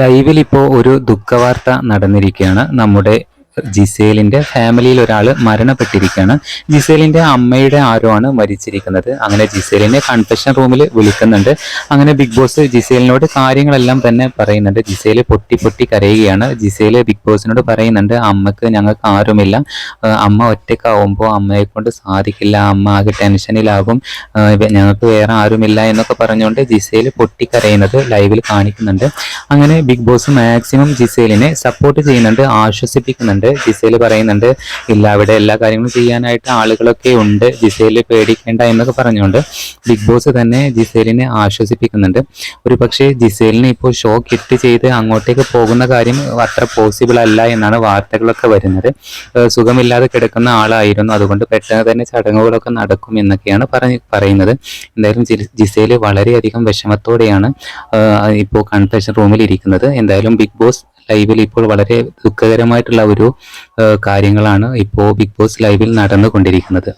ലൈവിൽ ഇപ്പോൾ ഒരു ദുഃഖവാർത്ത നടന്നിരിക്കുകയാണ്. നമ്മുടെ ജിസേലിന്റെ ഫാമിലിയിൽ ഒരാൾ മരണപ്പെട്ടിരിക്കുകയാണ്. ജിസേലിന്റെ അമ്മയുടെ ആരോ ആണ് മരിച്ചിരിക്കുന്നത്. അങ്ങനെ ജിസേലിനെ കൺഫെഷൻ റൂമിൽ വിളിക്കുന്നുണ്ട്. അങ്ങനെ ബിഗ് ബോസ് ജിസേലിനോട് കാര്യങ്ങളെല്ലാം തന്നെ പറയുന്നുണ്ട്. ജിസേല് പൊട്ടി പൊട്ടി കരയുകയാണ്. ജിസേല് ബിഗ് ബോസിനോട് പറയുന്നുണ്ട്, അമ്മക്ക് ഞങ്ങൾക്ക് ആരുമില്ല, അമ്മ ഒറ്റയ്ക്കാവുമ്പോൾ അമ്മയെ കൊണ്ട് സാധിക്കില്ല, അമ്മ ആകെ ടെൻഷനിലാകും, ഞങ്ങൾക്ക് വേറെ ആരുമില്ല എന്നൊക്കെ പറഞ്ഞുകൊണ്ട് ജിസേല് പൊട്ടിക്കരയുന്നത് ലൈവിൽ കാണിക്കുന്നുണ്ട്. അങ്ങനെ ബിഗ് ബോസ് മാക്സിമം ജിസേലിനെ സപ്പോർട്ട് ചെയ്യുന്നുണ്ട്, ആശ്വസിപ്പിക്കുന്നുണ്ട്. ജിസേല് പറയുന്നുണ്ട്, ഇല്ല, അവിടെ എല്ലാ കാര്യങ്ങളും ചെയ്യാനായിട്ട് ആളുകളൊക്കെ ഉണ്ട്, ജിസേല് പേടിക്കേണ്ട എന്നൊക്കെ പറഞ്ഞുകൊണ്ട് ബിഗ് ബോസ് തന്നെ ജിസേലിനെ ആശ്വസിപ്പിക്കുന്നുണ്ട്. ഒരു പക്ഷേ ജിസേലിനെ ഇപ്പോൾ ഷോ കിറ്റ് ചെയ്ത് അങ്ങോട്ടേക്ക് പോകുന്ന കാര്യം അത്ര പോസിബിൾ അല്ല എന്നാണ് വാർത്തകളൊക്കെ വരുന്നത്. സുഖമില്ലാതെ കിടക്കുന്ന ആളായിരുന്നു, അതുകൊണ്ട് പെട്ടെന്ന് തന്നെ ചടങ്ങുകളൊക്കെ നടക്കും എന്നൊക്കെയാണ് പറയുന്നത്. എന്തായാലും ജിസേല് വളരെയധികം വിഷമത്തോടെയാണ് ഇപ്പോൾ കൺഫെഷൻ റൂമിൽ ഇരിക്കുന്നത്. എന്തായാലും ബിഗ് ബോസ് ലൈവിൽ ഇപ്പോൾ വളരെ ദുഃഖകരമായിട്ടുള്ള ഒരു കാര്യങ്ങളാണ് ഇപ്പോൾ ബിഗ് ബോസ് ലൈവിൽ നടന്നുകൊണ്ടിരിക്കുന്നത്.